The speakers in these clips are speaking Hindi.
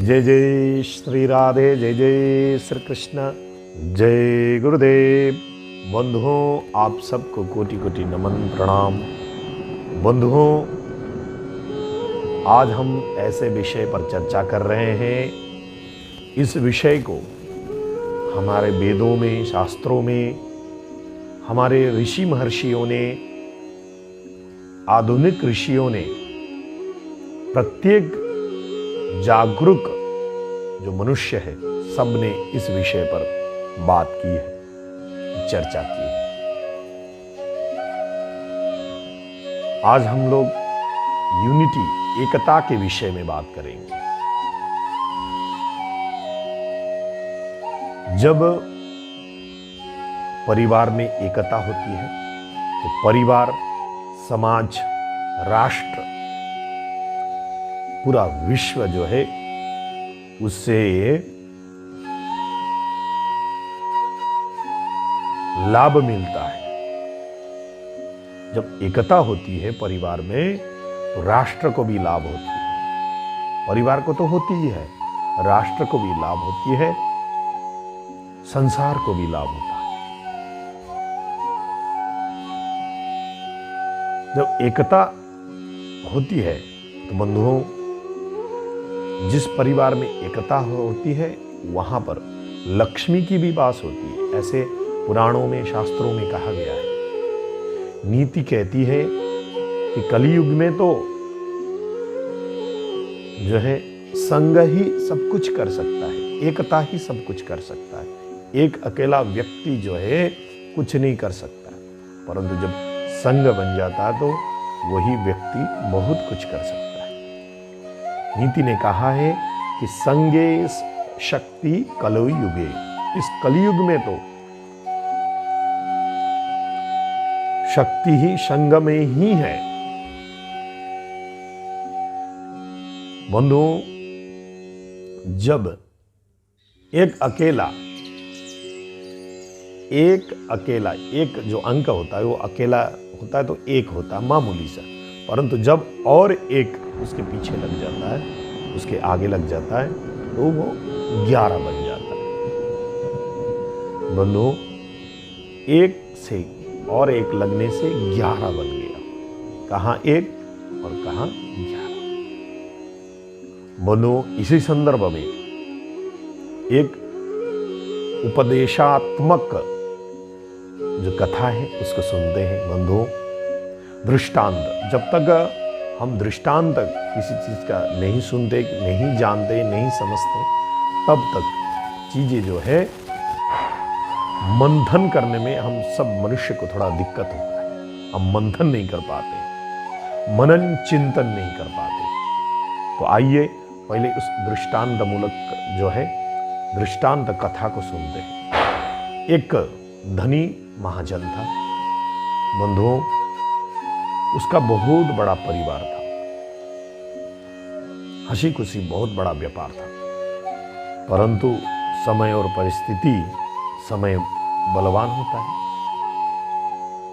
जय जय श्री राधे, जय जय श्री कृष्ण, जय गुरुदेव। बंधुओं, आप सबको कोटि कोटि नमन प्रणाम। बंधुओं, आज हम ऐसे विषय पर चर्चा कर रहे हैं। इस विषय को हमारे वेदों में, शास्त्रों में, हमारे ऋषि महर्षियों ने, आधुनिक ऋषियों ने, प्रत्येक जागरूक जो मनुष्य है, सबने इस विषय पर बात की है, चर्चा की है। आज हम लोग यूनिटी, एकता के विषय में बात करेंगे। जब परिवार में एकता होती है तो परिवार, समाज, राष्ट्र, पूरा विश्व जो है उससे लाभ मिलता है। जब एकता होती है परिवार में तो राष्ट्र को भी लाभ होती है। परिवार को तो होती ही है, राष्ट्र को भी लाभ होती है, संसार को भी लाभ होता है। जब एकता होती है तो बंधुओं, जिस परिवार में एकता होती है वहां पर लक्ष्मी की भी वास होती है। ऐसे पुराणों में, शास्त्रों में कहा गया है। नीति कहती है कि कलयुग में तो जो है संग ही सब कुछ कर सकता है, एकता ही सब कुछ कर सकता है। एक अकेला व्यक्ति जो है कुछ नहीं कर सकता, परंतु जब संग बन जाता है तो वही व्यक्ति बहुत कुछ कर सकता है। नीति ने कहा है कि संगे शक्ति कलौ युगे। इस कलयुग में तो शक्ति ही संग में ही है। बंधुओं, जब एक अकेला एक जो अंक होता है वो अकेला होता है तो एक होता है मामूली सा, परंतु जब और एक उसके पीछे लग जाता है, उसके आगे लग जाता है तो वो 11 बन जाता है। बंधुओं, एक से और एक लगने से 11 बन गया। कहाँ एक और कहाँ 11। बंधुओं, इसी संदर्भ में एक उपदेशात्मक जो कथा है उसको सुनते हैं। बंधुओं, दृष्टांत। जब तक हम दृष्टांत किसी चीज का नहीं सुनते, नहीं जानते, नहीं समझते, तब तक चीजें जो है मंथन करने में हम सब मनुष्य को थोड़ा दिक्कत होता है। हम मंथन नहीं कर पाते, मनन चिंतन नहीं कर पाते। तो आइए पहले उस दृष्टांत मूलक जो है दृष्टांत कथा को सुनते हैं। एक धनी महाजन था। बंधुओं, उसका बहुत बड़ा परिवार था, हंसी खुशी बहुत बड़ा व्यापार था, परंतु समय और परिस्थिति, समय बलवान होता है।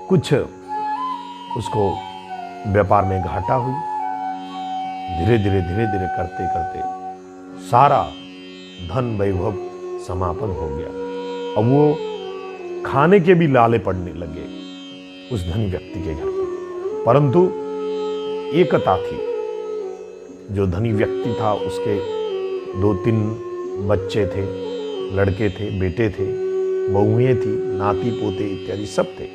कुछ उसको व्यापार में घाटा हुई। धीरे धीरे करते करते सारा धन वैभव समापन हो गया। अब वो खाने के भी लाले पड़ने लगे उस धनी व्यक्ति के घर पर। परंतु एकता थी। जो धनी व्यक्ति था उसके 2-3 बच्चे थे, लड़के थे, बेटे थे, बहुएं थी, नाती पोते इत्यादि सब थे।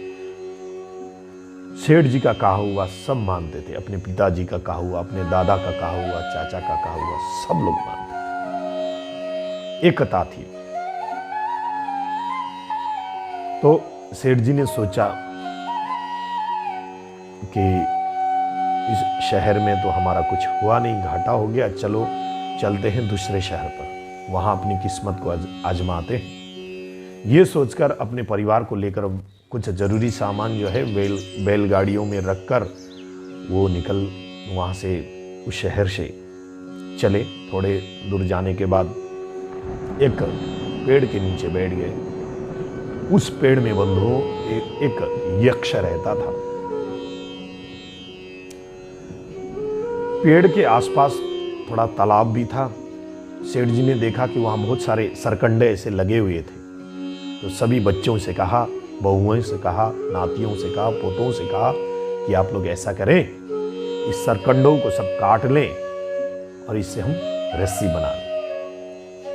सेठ जी का कहा हुआ सब मानते थे। अपने पिताजी का कहा हुआ, अपने दादा का कहा हुआ, चाचा का कहा हुआ, सब लोग मानते थे। एकता थी। तो सेठ जी ने सोचा कि इस शहर में तो हमारा कुछ हुआ नहीं, घाटा हो गया, चलो चलते हैं दूसरे शहर पर, वहां अपनी किस्मत को आजमाते हैं। ये सोचकर अपने परिवार को लेकर कुछ जरूरी सामान जो है बैलगाड़ियों में रखकर वो निकल वहां से उस शहर से चले। थोड़े दूर जाने के बाद एक पेड़ के नीचे बैठ गए। उस पेड़ में बंधुओं एक यक्ष रहता था। पेड़ के आसपास थोड़ा तालाब भी था, सेठ जी ने देखा कि वहाँ बहुत सारे सरकंडे ऐसे लगे हुए थे, तो सभी बच्चों से कहा, बहुओं से कहा, नातियों से कहा, पोतों से कहा कि आप लोग ऐसा करें, इस सरकंडों को सब काट लें और इससे हम रस्सी बना लें।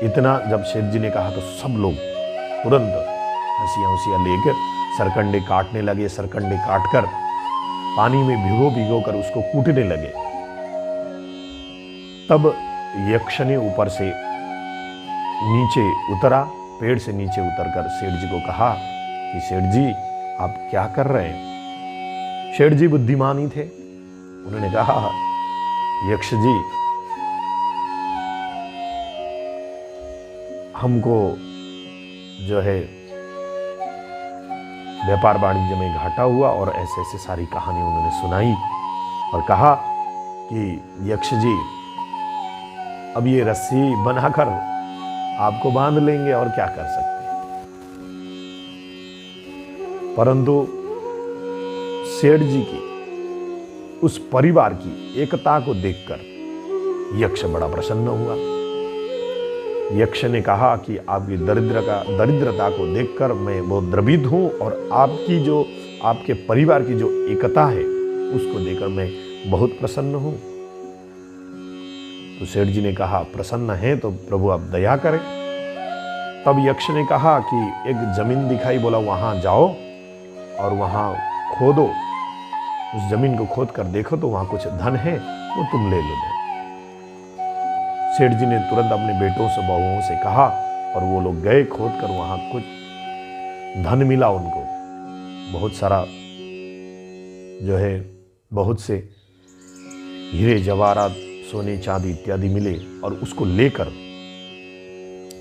इतना जब सेठ जी ने कहा तो सब लोग तुरंत हंसियाँ लेकर सरकंडे काटने लगे। सरकंडे काटकर पानी में भिगो कर उसको कूटने लगे। तब यक्ष ने ऊपर से नीचे उतरा, पेड़ से नीचे उतरकर सेठ जी को कहा कि सेठ जी आप क्या कर रहे हैं। सेठ जी बुद्धिमान ही थे, उन्होंने कहा यक्ष जी हमको जो है व्यापार वाणिज्य में घाटा हुआ, और ऐसे ऐसे सारी कहानी उन्होंने सुनाई और कहा कि यक्ष जी अब ये रस्सी बनाकर आपको बांध लेंगे और क्या कर सकते हैं। परंतु सेठ जी की उस परिवार की एकता को देखकर यक्ष बड़ा प्रसन्न हुआ। यक्ष ने कहा कि आपकी दरिद्रता को देखकर मैं बहुत द्रवित हूं, और आपके परिवार की जो एकता है उसको देखकर मैं बहुत प्रसन्न हूं। तो सेठ जी ने कहा प्रसन्न है तो प्रभु आप दया करें। तब यक्ष ने कहा कि एक जमीन दिखाई, बोला वहां जाओ और वहां खोदो, उस जमीन को खोद कर देखो तो वहां कुछ धन है, वो तुम ले लो। सेठ जी ने तुरंत अपने बेटों से बहुओं से कहा और वो लोग गए खोद कर, वहां कुछ धन मिला उनको, बहुत सारा जो है बहुत से हीरे जवाहरात सोने चांदी इत्यादि मिले, और उसको लेकर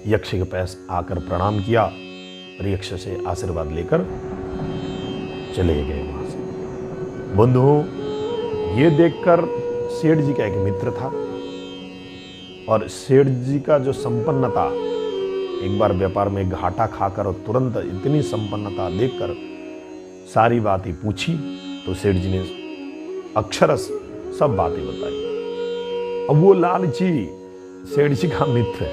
यक्ष के पास आकर प्रणाम किया और यक्ष से आशीर्वाद लेकर चले गए वहां से। बंधुओं, ये देखकर सेठ जी का एक मित्र था, और सेठ जी का जो संपन्नता, एक बार व्यापार में घाटा खाकर और तुरंत इतनी संपन्नता देखकर सारी बातें पूछी, तो सेठ जी ने अक्षरश सब बातें बताई। अब वो लालची सेठ जी का मित्र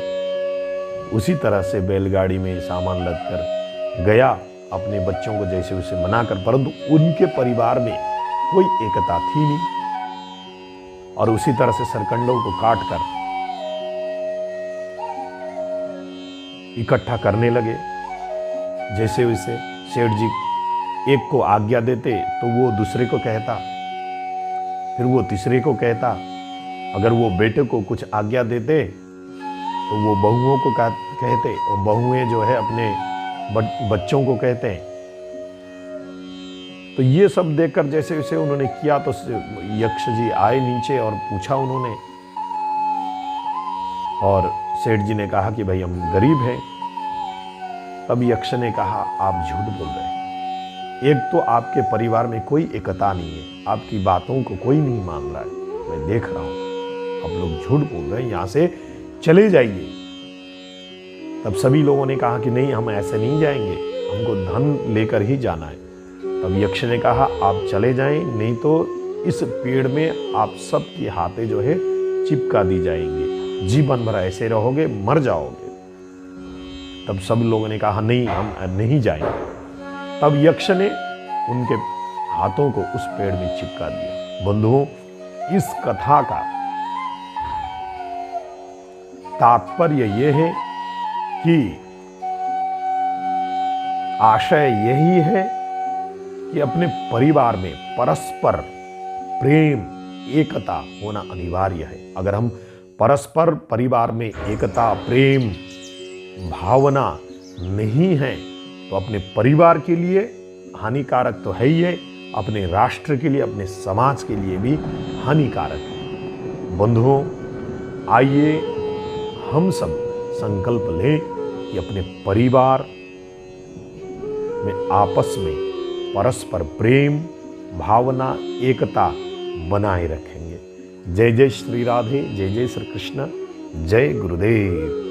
उसी तरह से बैलगाड़ी में सामान लद कर गया, अपने बच्चों को जैसे उसे मनाकर, परंतु उनके परिवार में कोई एकता थी नहीं, और उसी तरह से सरकंडों को काट कर इकट्ठा करने लगे। जैसे वैसे सेठ जी एक को आज्ञा देते तो वो दूसरे को कहता, फिर वो तीसरे को कहता। अगर वो बेटे को कुछ आज्ञा देते तो वो बहुओं को कहते, और बहुएं जो है अपने बच्चों को कहते हैं। तो ये सब देखकर जैसे वैसे उन्होंने किया, तो यक्ष जी आए नीचे और पूछा उन्होंने, और सेठ जी ने कहा कि भाई हम गरीब हैं। तब यक्ष ने कहा आप झूठ बोल रहे हैं, एक तो आपके परिवार में कोई एकता नहीं है, आपकी बातों को कोई नहीं मान रहा है, मैं देख रहा हूं, आप लोग झूठ बोल रहे हैं, यहां से चले जाइए। तब सभी लोगों ने कहा कि नहीं हम ऐसे नहीं जाएंगे, हमको धन लेकर ही जाना है। तब यक्ष ने कहा आप चले जाएं, नहीं तो इस पेड़ में आप सबकी हाथें जो है चिपका दी जाएंगे, जीवन भर ऐसे रहोगे, मर जाओगे। तब सब लोगों ने कहा नहीं हम नहीं जाएंगे। तब यक्ष ने उनके हाथों को उस पेड़ में चिपका दिया। बंधुओं, इस कथा का तात्पर्य यह है कि आशय यही है कि अपने परिवार में परस्पर प्रेम एकता होना अनिवार्य है। अगर हम परस्पर परिवार में एकता प्रेम भावना नहीं है तो अपने परिवार के लिए हानिकारक तो है ही है, अपने राष्ट्र के लिए अपने समाज के लिए भी हानिकारक है। बंधुओं, आइए हम सब संकल्प लें कि अपने परिवार में आपस में परस्पर प्रेम भावना एकता बनाए रखेंगे। जय जय श्री राधे, जय जय श्री कृष्ण, जय गुरुदेव।